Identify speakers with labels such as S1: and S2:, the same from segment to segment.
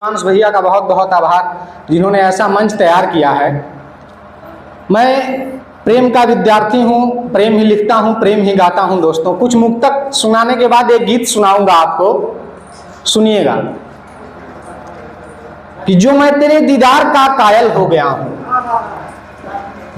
S1: मानस भैया का बहुत बहुत आभार जिन्होंने ऐसा मंच तैयार किया है। मैं प्रेम का विद्यार्थी हूँ, प्रेम ही लिखता हूँ, प्रेम ही गाता हूँ। दोस्तों, कुछ मुक्तक सुनाने के बाद एक गीत सुनाऊंगा आपको, सुनिएगा। कि जो मैं तेरे दीदार का कायल हो गया हूँ,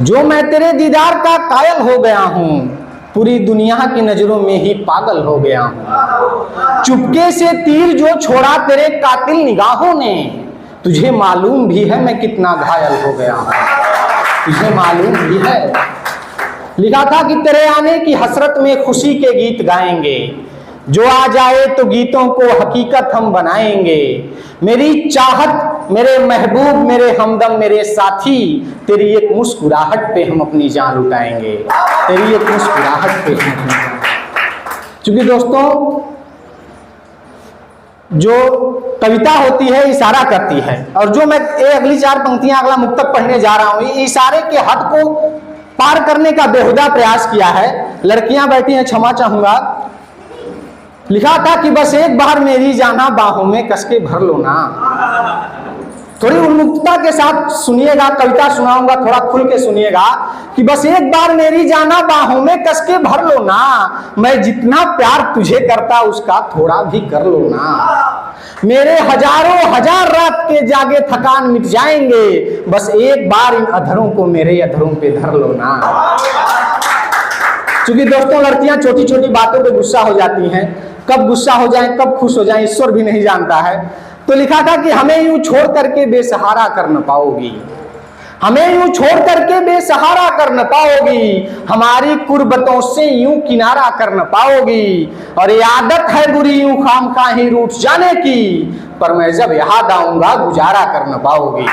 S1: जो मैं तेरे दीदार का कायल हो गया हूँ, पूरी दुनिया की नजरों में ही पागल हो गया हूँ। चुपके से तीर जो छोड़ा तेरे कातिल निगाहों ने, तुझे मालूम भी है मैं कितना घायल हो गया हूँ, तुझे मालूम भी है। लिखा था कि तेरे आने की हसरत में खुशी के गीत गाएंगे, जो आ जाए तो गीतों को हकीकत हम बनाएंगे। मेरी चाहत, मेरे महबूब, मेरे हमदम, मेरे साथी, तेरी एक मुस्कुराहट पे हम अपनी जान लुटाएंगे, तेरी एक मुस्कुराहट पे हम। क्योंकि दोस्तों, जो कविता होती है इशारा करती है, और जो मैं ये अगली चार पंक्तियां अगला मुक्तक पढ़ने जा रहा हूं, ये इशारे के हद को पार करने का बेहुदा प्रयास किया है। लड़कियां बैठी हैं, क्षमा चाहूंगा। लिखा था कि बस एक बार मेरी जाना बाहों में कसके भर लो ना। थोड़ी उन्मुक्तता के साथ सुनिएगा, कविता सुनाऊंगा, थोड़ा खुल के सुनिएगा। कि बस एक बार मेरी जाना बाहों में कसके भर लो ना, मैं जितना प्यार तुझे करता उसका थोड़ा भी कर लो ना। मेरे हजारों हजार रात के जागे थकान मिट जाएंगे, बस एक बार इन अधरों को मेरे अधरों पे धर लो ना। क्योंकि दोस्तों, लड़कियां छोटी छोटी बातों पे गुस्सा हो जाती हैं, कब गुस्सा हो जाए कब खुश हो जाए ईश्वर भी नहीं जानता है। तो लिखा था कि हमें यूं छोड़ करके बेसहारा कर न पाओगी, हमें यूं छोड़ करके बेसहारा कर न पाओगी, हमारी कुर्बतों से यूं किनारा कर न पाओगी। और ये आदत है बुरी यूं खामखा ही रूठ जाने की, पर मैं जब याद आऊंगा गुजारा कर न पाओगी।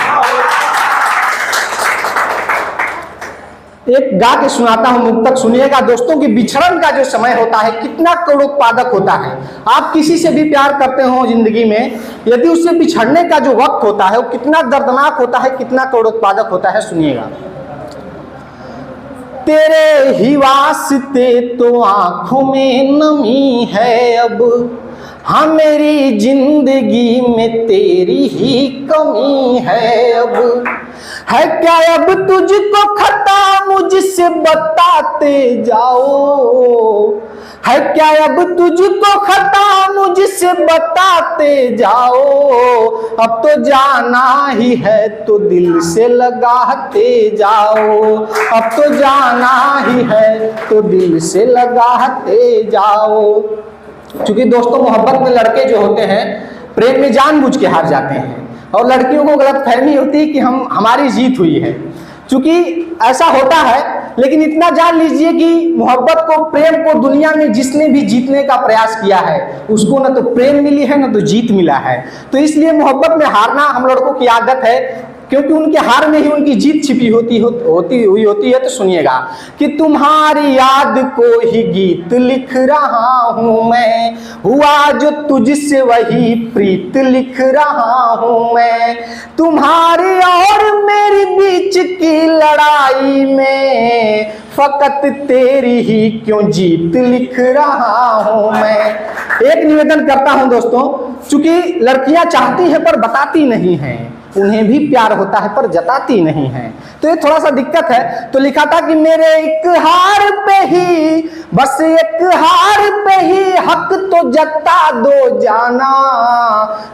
S1: एक गा के सुनाता हूं मुक्तक, सुनिएगा दोस्तों। कि बिछड़न का जो समय होता है कितना करोड़ोत्पादक होता है। आप किसी से भी प्यार करते हो जिंदगी में, यदि उससे बिछड़ने का जो वक्त होता है वो कितना दर्दनाक होता है, कितना करोड़ोत्पादक होता है, सुनिएगा। तेरे ही वास्ते तो आंखों में नमी है अब, हाँ मेरी जिंदगी में तेरी ही कमी है अब। है क्या अब तुझको खता मुझसे बताते जाओ, है क्या अब तुझको खता मुझसे बताते जाओ। अब तो जाना ही है तो दिल से लगाते जाओ, अब तो जाना ही है तो दिल से लगाते जाओ। क्योंकि दोस्तों, मोहब्बत में लड़के जो होते हैं प्रेम में जानबूझ के हार जाते हैं, और लड़कियों को गलत फहमी होती है कि हमारी जीत हुई है। क्योंकि ऐसा होता है, लेकिन इतना जान लीजिए कि मोहब्बत को, प्रेम को दुनिया में जिसने भी जीतने का प्रयास किया है उसको न तो प्रेम मिली है न तो जीत मिला है। तो इसलिए मोहब्बत में हारना हम लड़कों की आदत है, क्योंकि उनके हार में ही उनकी जीत छिपी होती है। तो सुनिएगा। कि तुम्हारी याद को ही गीत लिख रहा हूं मैं, हुआ जो तुझसे वही प्रीत लिख रहा हूं मैं। तुम्हारी और मेरी बीच की लड़ाई में फकत तेरी ही क्यों जीत लिख रहा हूं मैं। एक निवेदन करता हूं दोस्तों, चूंकि लड़कियां चाहती हैं पर बताती नहीं हैं, उन्हें भी प्यार होता है पर जताती नहीं है, तो ये थोड़ा सा दिक्कत है। तो लिखा था कि मेरे एक हार पे ही, बस एक हार पे ही हक तो जता दो जाना,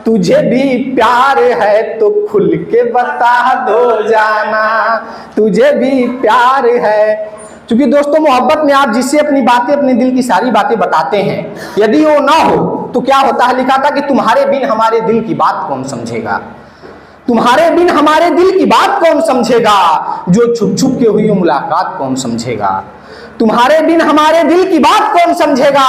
S1: तुझे भी प्यार है तो खुल के बता दो जाना, तुझे भी प्यार है। क्योंकि दोस्तों, मोहब्बत में आप जिससे अपनी बातें, अपने दिल की सारी बातें बताते हैं, यदि वो ना हो तो क्या होता है। लिखा था कि तुम्हारे बिन हमारे दिल की बात कौन समझेगा, तुम्हारे बिन हमारे दिल की बात कौन समझेगा, जो छुप छुप के हुई मुलाकात कौन समझेगा। तुम्हारे बिन हमारे दिल की बात कौन समझेगा,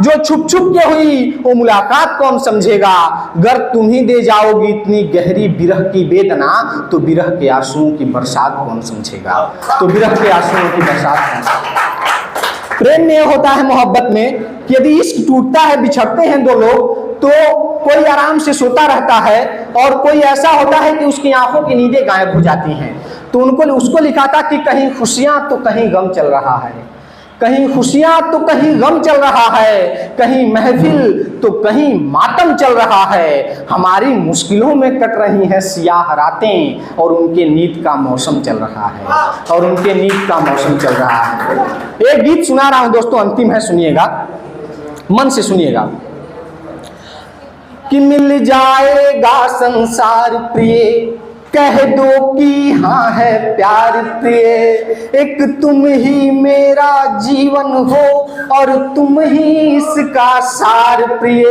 S1: जो छुप छुप के हुई वो मुलाकात कौन समझेगा। गर तुम ही दे जाओगी इतनी गहरी विरह की वेदना, तो विरह के आंसुओं की बरसात कौन समझेगा, तो विरह के आंसुओं की बरसात कौन समझेगा। प्रेम में होता है, मोहब्बत में, कि यदि इश्क टूटता है, बिछड़ते हैं दो लोग, तो कोई आराम से सोता रहता है और कोई ऐसा होता है कि उसकी आंखों की नींदें गायब हो जाती हैं। तो उसको लिखा था कि कहीं खुशियां तो कहीं गम चल रहा है, कहीं खुशियां तो कहीं गम चल रहा है, कहीं महफिल तो कहीं मातम चल रहा है। हमारी मुश्किलों में कट रही हैं सियाह रातें, और उनके नींद का मौसम चल रहा है, और उनके नींद का मौसम चल रहा है। एक गीत सुना रहा हूं दोस्तों, अंतिम है, सुनिएगा, मन से सुनिएगा। कि मिल जाएगा संसार प्रिय, कह दो कि हाँ है प्यार प्रिय, एक तुम ही मेरा जीवन हो और तुम ही इसका सार प्रिय।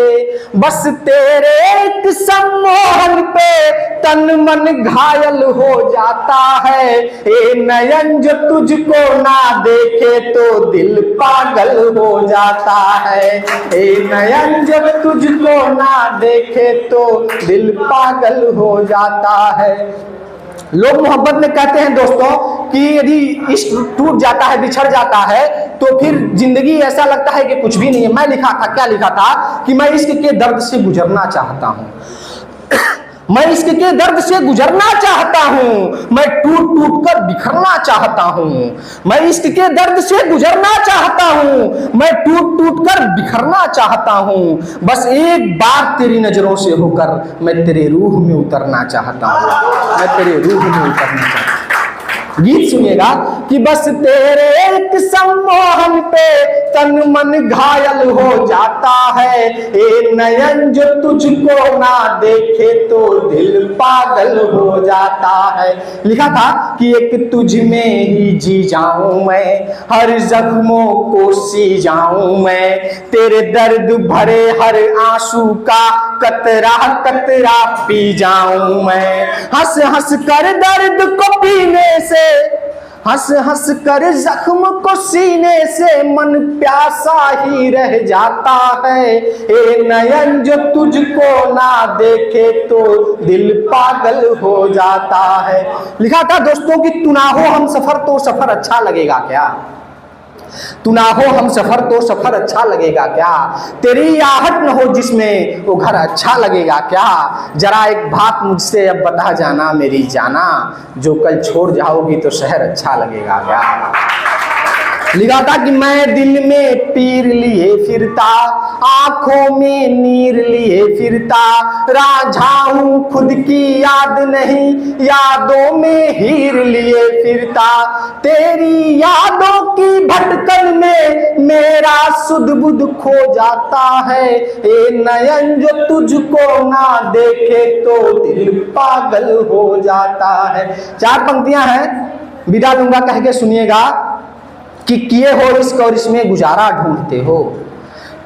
S1: बस तेरे एक सम्मोहन पे तन मन घायल हो जाता है, ए नयन जो तुझको ना देखे तो दिल पागल हो जाता है, ए नयन जब तुझको ना देखे तो दिल पागल हो जाता है। लोग मोहब्बत में कहते हैं दोस्तों कि यदि इश्क टूट जाता है, बिछड़ जाता है, तो फिर जिंदगी ऐसा लगता है कि कुछ भी नहीं है। मैं लिखा था, क्या लिखा था कि मैं इश्क के दर्द से गुजरना चाहता हूं, मैं इश्क के दर्द से गुजरना चाहता हूं, मैं टूट टूट कर बिखरना चाहता हूं, मैं इश्क के दर्द से गुजरना चाहता हूं, मैं टूट टूट कर बिखरना चाहता हूं। बस एक बार तेरी नजरों से होकर मैं तेरे रूह में उतरना चाहता हूं, मैं तेरे रूह में उतरना चाहता हूं। गीत सुनिएगा कि बस तेरे एक सम्मोहन पे तन मन घायल हो जाता है, ए नयन जो तुझको ना देखे तो दिल पागल हो जाता है। लिखा था कि एक तुझ में ही जी जाऊं मैं, हर जख्मों को सी जाऊं मैं, तेरे दर्द भरे हर आंसू का कतरा कतरा पी जाऊं मैं। हंस हंस कर दर्द को पीने से, हंस हंस कर जख्म को सीने से मन प्यासा ही रह जाता है, ए नयन जो तुझको ना देखे तो दिल पागल हो जाता है। लिखा था दोस्तों कि तू ना हो हम सफर तो सफर अच्छा लगेगा क्या, तू ना हो हम सफर तो सफर अच्छा लगेगा क्या, तेरी आहट न हो जिसमें वो घर अच्छा लगेगा क्या। जरा एक बात मुझसे अब बता जाना मेरी जाना, जो कल छोड़ जाओगी तो शहर अच्छा लगेगा क्या। लिखा था कि मैं दिल में पीर लिए फिरता, आंखों में नीर लिए फिरता, राझा हूं खुद की याद नहीं, यादों में हीर लिए फिरता, तेरी यादों की भटकन में मेरा सुध बुध खो जाता है, ए नयन जो तुझको ना देखे तो दिल पागल हो जाता है। 4 पंक्तियां हैं, विदा दूंगा कह के सुनिएगा कि किए हो इश्क और इसमें गुजारा ढूंढते हो,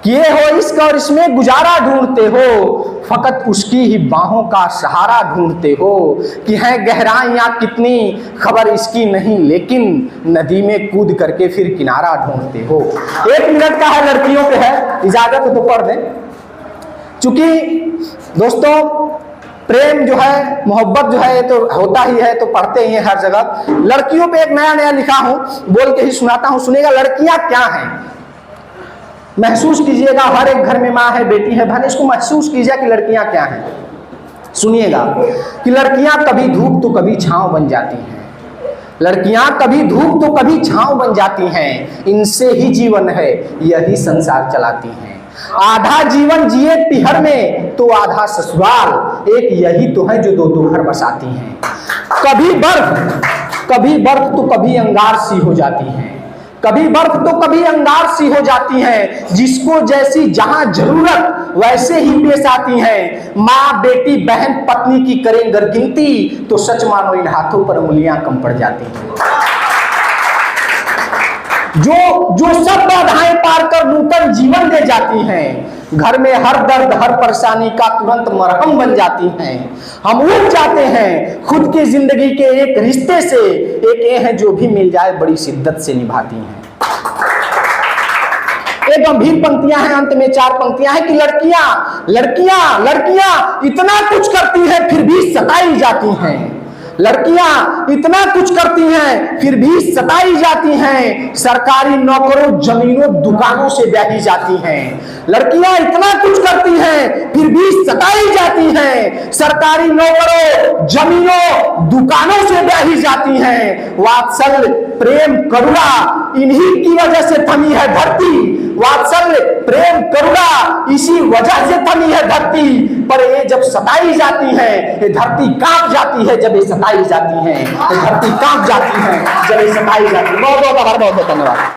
S1: किए हो इश्क और इसमें गुजारा ढूंढते हो, फकत उसकी ही बाहों का सहारा ढूंढते हो, कि है गहराइयां कितनी खबर इसकी नहीं, लेकिन नदी में कूद करके फिर किनारा ढूंढते हो। 1 मिनट का है, लड़कियों पे है, इजाजत हो तो पढ़ दें। चूंकि दोस्तों प्रेम जो है, मोहब्बत जो है तो होता ही है, तो पढ़ते ही है हर जगह। लड़कियों पे एक नया नया लिखा हूं, बोल के ही सुनाता हूं, सुनेगा। लड़कियां क्या हैं, महसूस कीजिएगा। हर एक घर में माँ है, बेटी है, बहन, इसको महसूस कीजिए कि लड़कियां क्या हैं। सुनिएगा कि लड़कियां कभी धूप तो कभी छांव बन जाती हैं, लड़कियां कभी धूप तो कभी छांव बन जाती हैं, इनसे ही जीवन है, यही संसार चलाती हैं। आधा जीवन जिए पिहर में तो आधा ससुराल, एक यही तो है जो 2 घर बसाती हैं। कभी बर्फ तो कभी अंगार सी हो जाती हैं, कभी बर्फ तो कभी अंगार सी हो जाती हैं, जिसको जैसी जहां जरूरत वैसे ही पेश आती हैं। माँ बेटी बहन पत्नी की करें अगर गिनती तो सच मानो इन हाथों पर उंगलियां कम पड़ जाती हैं। जो सब बाधाएं पार कर नूतन जीवन दे जाती हैं, घर में हर दर्द हर परेशानी का तुरंत मरहम बन जाती हैं। हम उठ जाते हैं खुद की जिंदगी के एक रिश्ते से, एक ये है जो भी मिल जाए बड़ी शिद्दत से निभाती हैं। एक गंभीर पंक्तियां हैं, अंत में 4 पंक्तियां हैं कि लड़कियां इतना कुछ करती हैं फिर भी सताई जाती हैं, लड़कियां इतना कुछ करती हैं फिर भी सताई जाती हैं, सरकारी नौकरों जमीनों दुकानों से ब्याही जाती हैं। लड़कियां इतना कुछ करती हैं फिर भी सताई जाती हैं, सरकारी नौकरों, जमीनों, दुकानों से ब्याही जाती हैं। वात्सल्य, प्रेम, करुणा इन्हीं की वजह से थमी है धरती। वात्सल्य, प्रेम, करुणा इसी वजह से थमी है धरती। पर ये जब सताई जाती है, ये धरती कांप जाती है। जब ये सताई जाती है, ये धरती कांप जाती है। जब ये सताई जाती है। बहुत बहुत आभार, बहुत बहुत धन्यवाद।